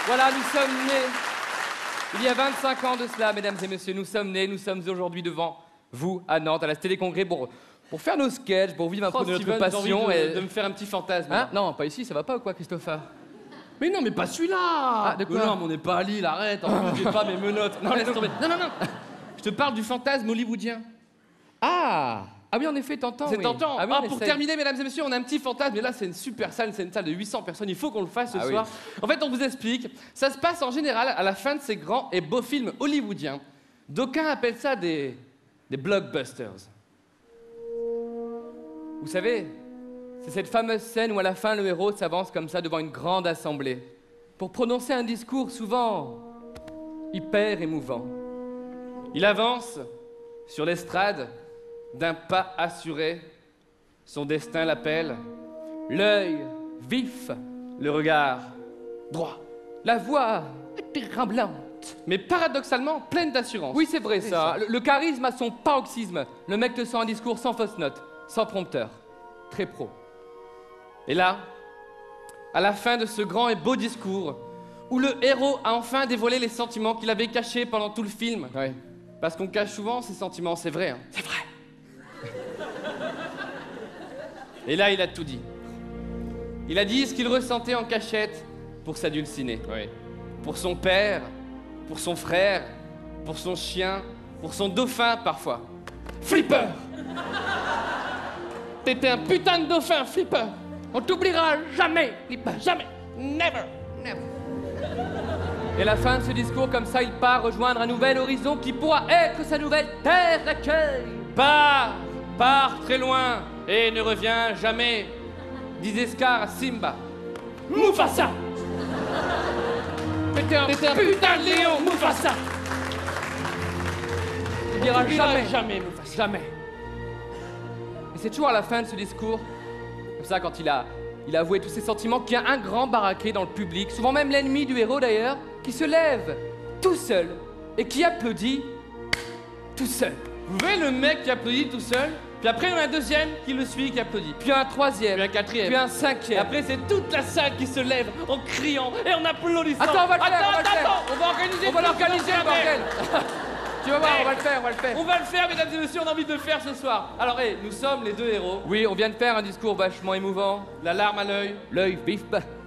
Voilà, nous sommes nés. Il y a 25 ans de cela, mesdames et messieurs, nous sommes nés, nous sommes aujourd'hui devant vous, à Nantes, à la Cité des Congrès, pour faire nos sketchs, pour vivre un peu de notre passion et de me faire un petit fantasme. Hein? Non, pas ici, ça va pas ou quoi, Christopher? Mais non, mais pas celui-là. Ah, de quoi? Non, mais on n'est pas à Lille, arrête. En plus, j'ai pas mes menottes. Non, laisse tomber. Non. Je te parle du fantasme hollywoodien. Ah oui, en effet, t'entends. C'est tentant. Ah, oui, Pour terminer, mesdames et messieurs, on a un petit fantasme. Mais là, c'est une super salle, c'est une salle de 800 personnes. Il faut qu'on le fasse ce soir. Oui. En fait, on vous explique. Ça se passe en général à la fin de ces grands et beaux films hollywoodiens. D'aucuns appellent ça des blockbusters. Vous savez, c'est cette fameuse scène où à la fin, le héros s'avance comme ça devant une grande assemblée pour prononcer un discours souvent hyper émouvant. Il avance sur l'estrade d'un pas assuré. Son destin l'appelle. L'œil vif, le regard droit, la voix tremblante, mais paradoxalement pleine d'assurance. Oui, c'est vrai ça. Le charisme a son paroxysme. Le mec te sort un discours sans fausse note, sans prompteur. Très pro. Et là, à la fin de ce grand et beau discours, où le héros a enfin dévoilé les sentiments qu'il avait cachés pendant tout le film. Ouais. Parce qu'on cache souvent ses sentiments, c'est vrai. Hein. C'est vrai. Et là, il a tout dit. Il a dit ce qu'il ressentait en cachette pour sa dulcinée. Oui. Pour son père, pour son frère, pour son chien, pour son dauphin parfois. Flipper! T'étais un putain de dauphin, Flipper! On t'oubliera jamais, Flipper, jamais. Never! Et à la fin de ce discours, comme ça, il part rejoindre un nouvel horizon qui pourra être sa nouvelle terre d'accueil. Part très loin et ne revient jamais, disait Scar à Simba. Mufasa! T'étais un putain de lion, Mufasa! Il dira jamais, Mufasa. Jamais. Et c'est toujours à la fin de ce discours, comme ça, quand il a avoué tous ses sentiments, qu'il y a un grand baraqué dans le public, souvent même l'ennemi du héros d'ailleurs, qui se lève tout seul et qui applaudit tout seul. Vous voyez le mec qui applaudit tout seul, puis après il y en a un deuxième qui le suit, qui applaudit. Puis un troisième. Puis un quatrième. Puis un cinquième. Et après c'est toute la salle qui se lève en criant et en applaudissant. Attends, on va le faire, on va organiser. On va l'organiser, le bordel. Tu vas voir, on va le faire. On va le faire, mesdames et messieurs, on a envie de le faire ce soir. Alors, nous sommes les deux héros. Oui, on vient de faire un discours vachement émouvant. La larme à l'œil. L'œil vif,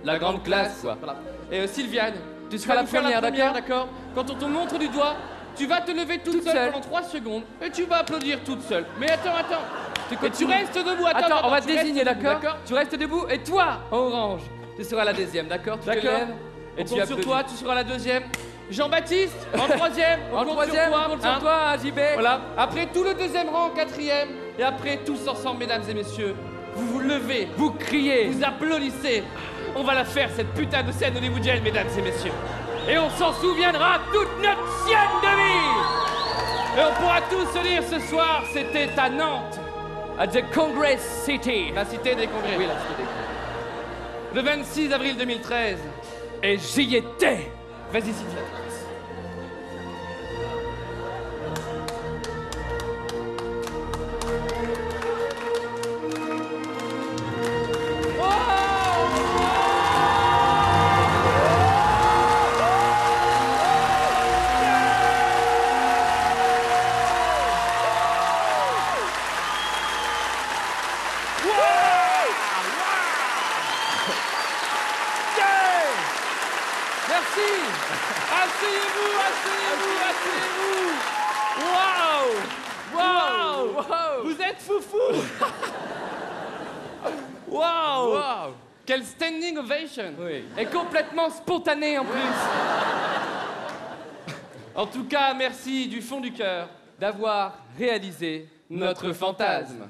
la grande classe, quoi. Voilà. Et Sylviane, tu seras la première, d'accord? Quand on te montre du doigt, tu vas te lever toute seule pendant 3 secondes et tu vas applaudir toute seule. Mais attends. Et tu restes debout, attends, on va te désigner, d'accord? Tu restes debout et toi, orange, tu seras la deuxième, d'accord? Tu te lèves et tu applaudis. Sur toi, tu seras la deuxième. Jean-Baptiste, en troisième, on compte sur toi, JB. Voilà. Après tout le deuxième rang, quatrième, et après tous ensemble, mesdames et messieurs, vous vous levez, vous criez, vous applaudissez. On va la faire cette putain de scène hollywoodienne, mesdames et messieurs. Et on s'en souviendra toute notre sienne de vie. Et on pourra tous se dire ce soir, c'était à Nantes, à The Congress City, la cité des congrès. Oui, la cité des congrès. Le 26 avril 2013. Et j'y étais. Vas-y, Sylvia. Merci. Asseyez-vous. Waouh. Vous êtes foufou. Waouh. Quel standing ovation. Oui. Et complètement spontané en plus. En tout cas, merci du fond du cœur d'avoir réalisé notre fantasme.